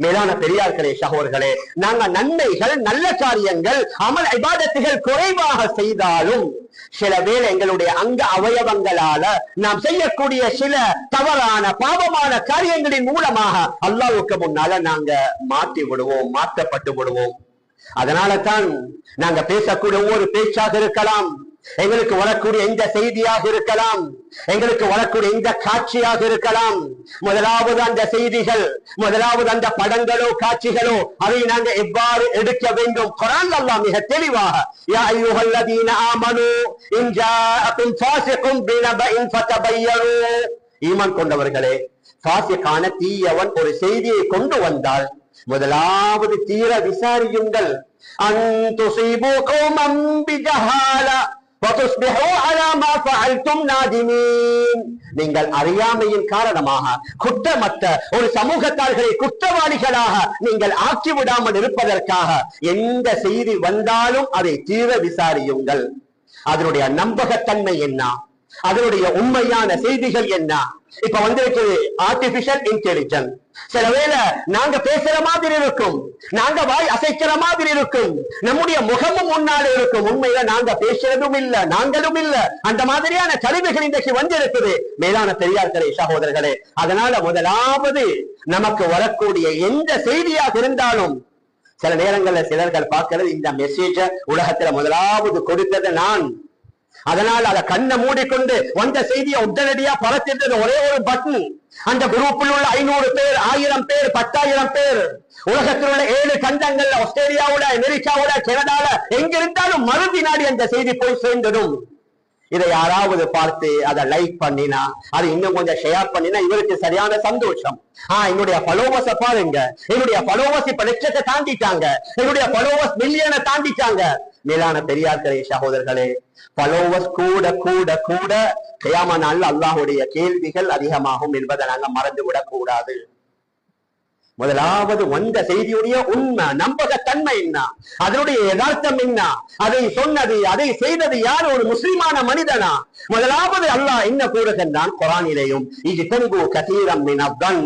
மேலான பெரியார்களே சகோதரர்களே, நாங்க நன்மைகள் நல்ல காரியங்கள் அமல் இபாதத்துகள் குறைவாக செய்தாலும் சில வேளை எங்களுடைய அங்க அவயவங்களால நாம் செய்யக்கூடிய சில தவறான பாவமான காரியங்களின் மூலமாக அல்லாஹ்வுக்கு முன்னால நாங்க மாற்றி விடுவோம், மாற்றப்பட்டு விடுவோம். அதனால தான் நாங்க பேசக்கூடிய ஒவ்வொரு பேச்சாக இருக்கலாம், எங்களுக்கு வரக்கூடிய எந்த செய்தியாக இருக்கலாம், எங்களுக்கு வரக்கூடிய எந்த காட்சியாக இருக்கலாம், முதலாவது அந்த செய்திகள், முதலாவது அந்த படங்களோ காட்சிகளோ அதை நாங்க எவ்வாறு எடுக்க வேண்டும். குர்ஆன் அல்லாஹ் மிக தெளிவாக யா அய்யுஹல்லதீன ஆமனூ இன் ஜாஅகும் ஃபாஸிகும் பினபஇன் ஃபதபையனூ, ஈமான் கொண்டவர்களே, ஃபாஸிகான தீயவன் ஒரு செய்தியை கொண்டு வந்தால் முதலாவது தீர விசாரியுங்கள். அன் துஸீபூ கௌமன் பிஜஹாலா وتصبحوا على ما فعلتم نادمين. நீங்கள் அறியாமையின் காரணமாக குற்றமற்ற ஒரு சமூகத்தார்களை குற்றவாளிகளாக நீங்கள் ஆக்கிவிடாமல் இருப்பதற்காக எந்த செய்தி வந்தாலும் அதை தீர விசாரியுங்கள். அதனுடைய நம்பகத்தன்மை என்ன, அதனுடைய உண்மையான செய்திகள் என்ன. இப்ப வந்திருக்கு ஆர்டிபிஷியல் இன்டெலிஜென்ஸ். சில வேளை நாங்க பேசுற மாதிரி இருக்கும், நாங்க வாய் அசைக்கிற மாதிரி இருக்கும், நம்முடைய முகமும் முன்னாலே இருக்கும், உண்மையில நாங்க பேசுறதும் இல்ல, நாங்களும் இல்ல. அந்த மாதிரியான கருவிகள் இன்றைக்கு வந்திருக்குது. மேலான பெரியார்களே சகோதரர்களே, அதனால முதலாவது நமக்கு வரக்கூடிய எந்த செய்தியாக இருந்தாலும் சில நேரங்கள்ல சிலர்கள் பார்க்கிறது இந்த மெசேஜ உலகத்துல முதலாவது கொடுத்தது நான், அதனால் அதை கண்ணை மூடிக்கொண்டு வந்த செய்தியை உடனடியா பரத்திட்டது ஒரே ஒரு பட்டன். அந்த குரூப்பில் உள்ள 500 பேர், 1000 பேர், 10,000 பேர், உலகத்தில் உள்ள 7 கண்டங்கள்ல, ஆஸ்திரேலியாவோட, அமெரிக்காவோட, கனடால எங்கிருந்தாலும் மறுதி நாடி அந்த செய்தி போய் சேர்ந்ததும் இதை யாராவது பார்த்து அதை லைக் பண்ணினா, அது இன்னும் கொஞ்சம் ஷேர் பண்ணினா இவருக்கு சரியான சந்தோஷம். என்னுடைய ஃபாலோவர்ஸ பாருங்க, என்னுடைய ஃபாலோவர்ஸ் இப்ப லட்சத்தை தாண்டிட்டாங்க, என்னுடைய ஃபாலோவர்ஸ் மில்லியனை தாண்டிட்டாங்க. மேலான பெரியார்களே சகோதரர்களே, ஃபாலோவர்ஸ் கூட கூட கூட கியாமத் நாள்ல அல்லாஹ்வுடைய கேள்விகள் அதிகமாகும் என்பதை நாங்க மறந்துவிடக் கூடாது. முதலாவது வந்த செய்தியுடைய உண்மை நம்பகத்தன்மை என்ன, அதனுடைய யதார்த்தம் என்ன, அதை சொன்னது அதை செய்தது யார், ஒரு முஸ்லிமான மனிதனா? முதலாவது அல்லாஹ் என்ன கூறுகின்றான் குர்ஆனிலேயும், இஜ்தனிபு கஸீரம் மினல் ظن,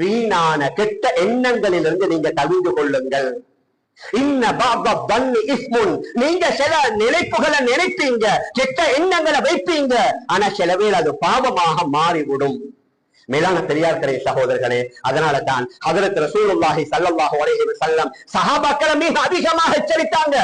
வீணான கெட்ட எண்ணங்களிலிருந்து நீங்க தவிர்த்து கொள்ளுங்கள். இன்ன பஅத ظن இஸ்முன், நீங்க சில நினைப்புகளை நினைப்பீங்க, கெட்ட எண்ணங்களை வைப்பீங்க, ஆனா சிலவே அது பாவமாக மாறிவிடும். மேலான பெரியார்களே சகோதரர்களே, அதனால தான் ஹஜ்ரத் ரசூலுல்லாஹி ஸல்லல்லாஹு அலைஹி வஸல்லம் சஹாபாக்களை மிக அதிகமாக எச்சரித்தாங்க.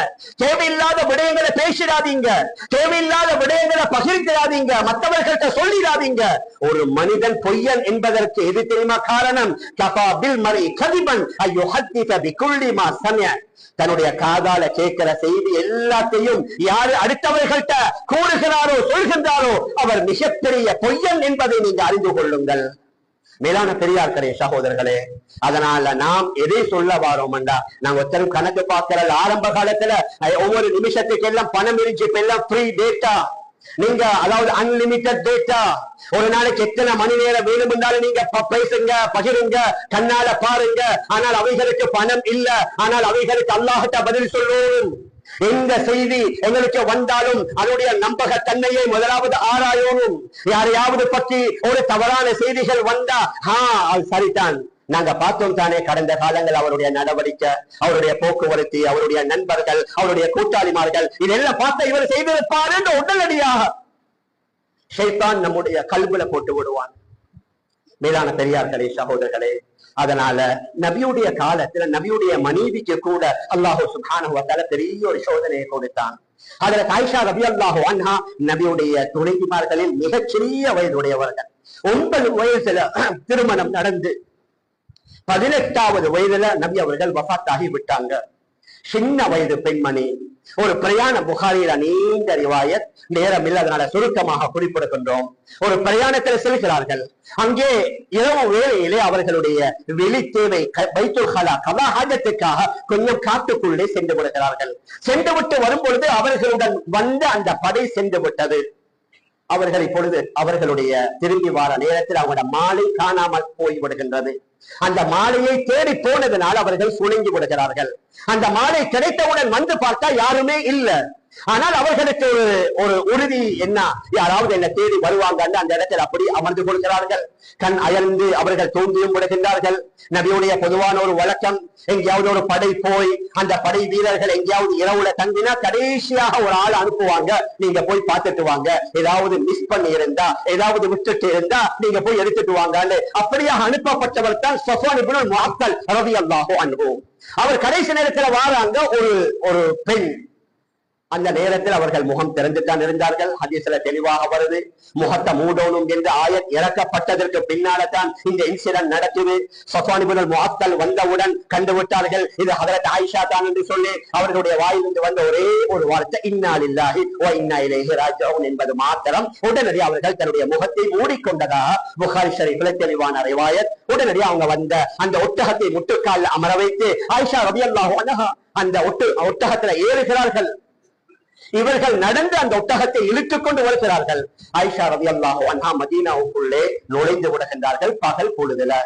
தேவையில்லாத விடயங்களை பேசிடாதீங்க, தேவையில்லாத விடயங்களை பகிர்ந்திடாதீங்க, மற்றவர்கள்ட்ட சொல்லிடாதீங்க. ஒரு மனிதன் பொய்யன் என்பதற்கு எது தெரியுமா காரணம்? கஃபா பில் மரி கதிபன் அய்யுஹத்திஸ பிகுல்லி மா சமிஅ, தன்னுடைய காதால கேட்கிற செய்தி எல்லாத்தையும் யாரு அடுத்தவர்கள்ட்ட கூறுகிறாரோ சொல்கின்றாரோ அவர் மிகப்பெரிய பொய்யன் என்பதை நீங்க அறிந்து கொள்ளுங்கள். மேலான பெரியார்களே சகோதரர்களே, அதனால நாம் எதை சொல்ல வாரோம்டா, நாங்க ஒருத்தரும் கணக்கு பார்க்கிறது ஆரம்ப காலத்துல ஒவ்வொரு நிமிஷத்துக்கு எல்லாம் பணம் இருந்துச்சு, இப்ப எல்லாம் ஃப்ரீ டேட்டா, நீங்க அதாவது அன்லிமிட்டட் டேட்டா, ஒரு நாளைக்கு எத்தனை மணி நேரம் வேணும்னாலும் நீங்க பேசுங்க, பகிருங்க, கண்ணால பாருங்க. ஆனால் அவைகளுக்கு பணம் இல்ல, ஆனால் அவைகளுக்கு அல்லாஹ்ட்ட பதில் சொல்லுவோம். எந்த செய்தி எங்களுக்கு வந்தாலும் அதனுடைய நம்பகத்தன்மையை முதலாவது ஆராயணும். யாரையாவது பற்றி ஒரு தவறான செய்திகள் வந்தா அது சரிதான், நாங்க பார்த்தோம் தானே கடந்த காலங்கள் அவருடைய நடவடிக்கை, அவருடைய போக்குவரத்து, அவருடைய நண்பர்கள், அவருடைய கூட்டாளிமார்கள், இதெல்லாம் பார்த்த இவர் செய்திருப்பார் என்று உடனடியாக ஷைத்தான் நம்முடைய கல்வில போட்டு விடுவான். மேலான பெரியார்களே சகோதரர்களே, அதனால நபியுடைய காலத்துல நபியுடைய மனைவிக்கு கூட அல்லாஹு சுப்ஹானஹு வ தஆலா பெரிய ஒரு சோதனையை கொடுத்தான். அதுல ஆயிஷா ரலியல்லாஹு அன்ஹா நபியுடைய துணைவிமார்களில் மிகச்சிறிய வயதுடையவர்கள். 9 வயசுல திருமணம் நடந்து 18வது வயதுல நபி அவர்கள் வஃபாத்தாகி விட்டாங்க. சின்ன வயது பெண்மணி. ஒரு பிரயாண புகாரில நீண்ட ரிவாயத், நேரம் இல்லை, அதனால சுருக்கமாக குறிப்பிடுகின்றோம். ஒரு பிரயாணத்தில் செல்கிறார்கள். அங்கே இரவு வேளையிலே அவர்களுடைய வெளி தேவை பைத்துல் கலா கலா ஹாஜத்துக்காக கொஞ்சம் காட்டுக்குள்ளே சென்று விடுகிறார்கள். சென்று விட்டு வரும்பொழுது அவர்களுடன் வந்த அந்த படை சென்று விட்டது. அவர்கள் இப்பொழுது அவர்களுடைய திரும்பி வார நேரத்தில் அவங்களோட மாலை காணாமல் போய்விடுகின்றது. அந்த மாலையை தேடி போனதுனால் அவர்கள் சுணங்கி விடுகிறார்கள். அந்த மாலை கிடைத்தவுடன் வந்து பார்த்தா யாருமே இல்ல. ஆனால் அவர்களுக்கு ஒரு உறுதி என்ன, யாராவது என்ன தேடி வருவாங்க அந்த இடத்தில் அப்படி அமர்ந்து கொள்கிறார்கள். கண் அயர்ந்து அவர்கள் தூண்டியும் விடுகின்றார்கள். நபியுடைய பொதுவான ஒரு வழக்கம், எங்கேயாவது ஒரு படை போய் அந்த படை வீரர்கள் எங்கேயாவது இரவுல தங்கினா கடைசியாக ஒரு ஆள் அனுப்புவாங்க, நீங்க போய் பார்த்துட்டு வாங்க, ஏதாவது மிஸ் பண்ணி இருந்தா ஏதாவது விட்டுட்டு இருந்தா நீங்க போய் எடுத்துட்டு வாங்க. அப்படியாக அனுப்பப்பட்டவர் தான் ஸஃப்வான் இப்னு முஅத்தல் ரலியல்லாஹு அன்ஹு. அவர் கடைசி நேரத்தில் வாராங்க. ஒரு பெண், அந்த நேரத்தில் அவர்கள் முகம் திறந்துதான் இருந்தார்கள். ஹதீஸ்ல தெளிவாக வருது, முகத்தை மூடணும் என்று ஆயத் இறக்கப்பட்டதற்கு பின்னால்தான் இந்த இன்சிடென்ட் நடக்குது. ஸஃப்வான் இப்னு முஅத்தல் வந்தவுடன் கண்டுவிட்டார்கள் இது ஹஜ்ரத் ஆயிஷா தான் என்று சொல்லி அவர்களுடைய வாயிலிருந்து வந்த ஒரே ஒரு வார்த்தை இன்னா லில்லாஹி வ இன்னா இலைஹி ராஜிஊன் என்பது மாத்திரம். உடனடி அவர்கள் தன்னுடைய முகத்தை மூடிக்கொண்டதாக புகாரி ஷரீஃபில் தெளிவான ரிவாயத். உடனடி அவங்க வந்த அந்த ஒட்டகத்தை முட்டுக்கால் அமர வைத்து ஆயிஷா ரலியல்லாஹு அன்ஹா அந்த ஒட்டகத்துல ஏறுகிறார்கள். இவர்கள் நடந்து அந்த ஒட்டகத்தை இழுத்துக் கொண்டு வருகிறார்கள். ஆயிஷா ரலியல்லாஹு அன்ஹா மதீனாவுக்குள்ளே நுழைந்து விடுகின்றார்கள் பகல் பொழுதுல.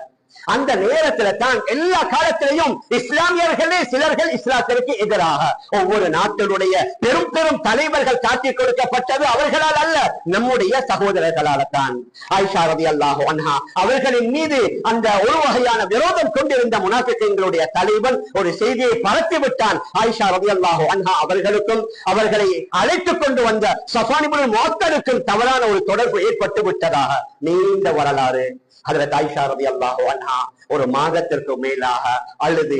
அந்த நேரத்துல தான் எல்லா காலத்திலையும் இஸ்லாமியர்களே சிலர்கள் இஸ்லாத்திற்கு எதிராக ஒவ்வொரு நாட்டினுடைய பெரும் பெரும் தலைவர்கள் காட்டிக் கொடுக்கப்பட்டது அவர்களால் அல்ல, நம்முடைய சகோதரர்களால் தான். ஆயிஷா ரலியல்லாஹு அன்ஹா அவர்களின் மீது அந்த ஒரு வகையான விரோதம் கொண்டிருந்த முனாஃபிக்குகளுடைய தலைவன் ஒரு செய்தியை பரத்தி விட்டான். ஆயிஷா ரலியல்லாஹு அன்ஹா அவர்களுக்கும் அவர்களை அழைத்துக் கொண்டு வந்த ஸஃப்வான் இப்னு முஅத்தலுக்கும் தவறான ஒரு தொடர்பு ஏற்பட்டு விட்டதாக நீண்ட வரலாறு. ஹஜ்ரத் ஆயிஷா ரலியல்லாஹு அன்ஹா ஒரு மாதத்திற்கு மேலாக அழுது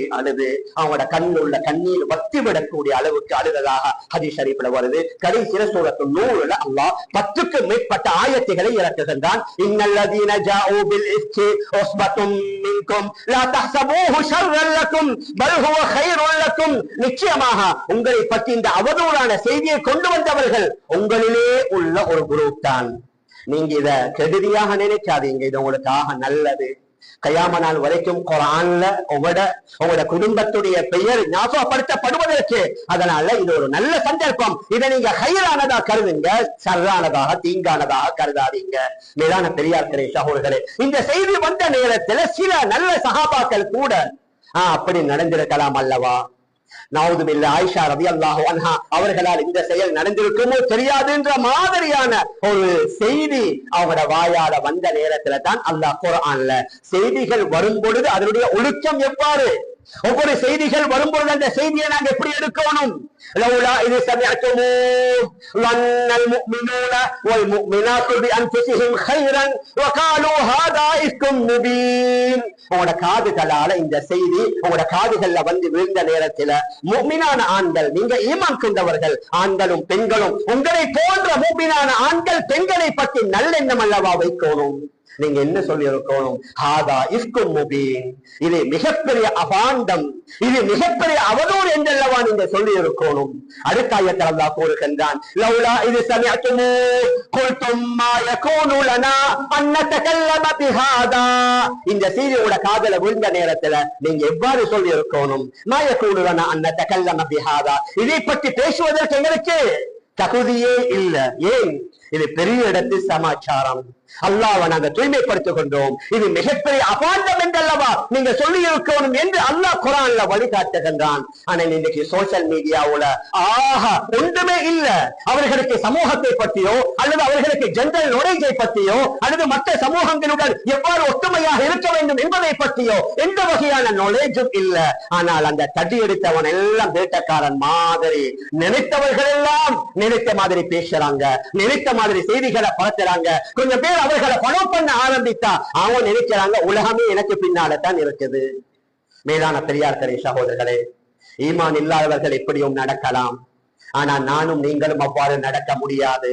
அவங்களோட கண்ணுள்ள கண்ணீர் வத்தி விடக்கூடிய அளவுக்கு அழுததாக ஹதீஸ் ஷரீஃப்ல வருது. கடைசியில சூரத்து நூறுல அல்லாஹ் 10க்கு மேற்பட்ட ஆயத்துகளை இறக்குகின்றான். இன்னல்லதீன ஜாஊ பில் இஃப்கி உஸ்பத்தும் மின்கும் லா தஹ்ஸபூஹு ஷர்ரன் லக்கும் பல் ஹுவ கைருன் லக்கும். நிச்சயமாக உங்களை பற்றி இந்த அவதூறான செய்தியை கொண்டு வந்தவர்கள் உங்களிலே உள்ள ஒரு குரூப் தான். நீங்க இத கெடுதியாக நினைக்காதீங்க, இது உங்களுக்காக நல்லது. கயாம நாள் வரைக்கும் குர்ஆன்ல உங்களோட குடும்பத்துடைய பெயர் ஞாபகப்படுத்தப்படுவதற்கு, அதனால இது ஒரு நல்ல சந்தர்ப்பம். இதை நீங்க ஹைரானதா கருதுங்க, சர்ரானதாக தீங்கானதாக கருதாதீங்க. மேலான பெரியார்களே சகோதரர்களே, இந்த செய்தி வந்த நேரத்துல சில நல்ல சஹாபாக்கள் கூட அப்படி நடந்திருக்கலாம் அல்லவா? நவுது பில்லாஹ். ஆயிஷா ரலியல்லாஹு அன்ஹா அவர்களால் இந்த செயல் நடந்திருக்குமோ தெரியாது என்ற மாதிரியான ஒரு செய்தி அவங்களோட வாயால வந்த நேரத்துல தான் அல்லாஹ் குர்ஆன்ல செய்திகள் வரும் பொழுது அதனுடைய ஒழுக்கம் எவ்வாறு, ஒவ்வொரு செய்திகள் வரும்பொழுது அந்த செய்தியை நாங்க எப்படி எடுக்கணும். லௌலா இது சமிஅதுமூ வன்னல் முஃமினூன வல் முஃமினாத்து பிஅன்ஃபுஸிஹிம் கைரன் வகாலூ ஹாதா இஃகும் முபீன். உங்களோட காதுகளால இந்த செய்தி உங்களோட காதுகள்ல வந்து விழுந்த நேரத்துல முஃமினான ஆண்கள், நீங்க ஈமான் கொண்டவர்கள் ஆண்களும் பெண்களும், உங்களை போன்ற முஃமினான ஆண்கள் பெண்களை பற்றி நல்லெண்ணம் அல்லவா வைக்கணும். நீங்க என்ன சொல்லி இருக்கணும்? ஹாதா இஃகும் முபீன், இது மிகப்பெரிய அபாண்டம், இது மிகப்பெரிய அவதூறு என்றல்லவா நீங்க சொல்லி இருக்கணும். அடுத்த ஆயத்தில் அல்லாஹ் கூறுகின்றான், லௌலா இது சமிஅதுமூ குல்தும் மா யகூனு லனா அன் நதகல்லம பிஹாதா. இந்த செய்தியோட காதுல விழுந்த நேரத்துல நீங்க எவ்வாறு சொல்லி இருக்கணும்? மா யகூனு லனா அன் நதகல்லம பிஹாதா, இதை பற்றி பேசுவதற்கு எங்களுக்கு தகுதியே இல்ல. ஏன்? இது பெரிய இடத்து சமாச்சாரம். அல்லாஹ்வை நாங்க தூய்மைப்படுத்திக் கொண்டோம், இது மிகப்பெரிய அபாண்டம் என்றல்லவா நீங்க சொல்லி இருக்கணும் என்று அல்லாஹ் குர்ஆன்ல வழிகாட்டுகின்றான். ஆனா இன்னைக்கு சோசியல் மீடியாவுல ஒன்றுமே இல்ல. அவர்களுக்கு சமூகத்தை பற்றியோ அல்லது அவர்களுக்கு ஜெனரல் நாலேஜை பற்றியோ அல்லது மற்ற சமூகங்களுடன் எவ்வாறு ஒற்றுமையாக இருக்க வேண்டும் என்பதை பற்றியோ எந்த வகையான நாலேஜும் இல்ல. ஆனால் அந்த தடி எடுத்தவன் எல்லாம் வேட்டக்காரன் மாதிரி, நினைத்தவர்கள் எல்லாம் நினைத்த மாதிரி பேசுறாங்க, நினைத்த மாதிரி செய்திகளை பரத்துறாங்க. கொஞ்சம் பேர் அவர்களை ஃபாலோ பண்ண ஆரம்பித்தா அவங்க நினைக்கிறாங்க உலகமே எனக்கு பின்னால்தான் இருக்குது. மேலான பெரியார்களே சகோதரர்களே, ஈமான் இல்லாதவர்கள் எப்படியும் நடக்கலாம், ஆனா நானும் நீங்களும் அவ்வாறு நடக்க முடியாது.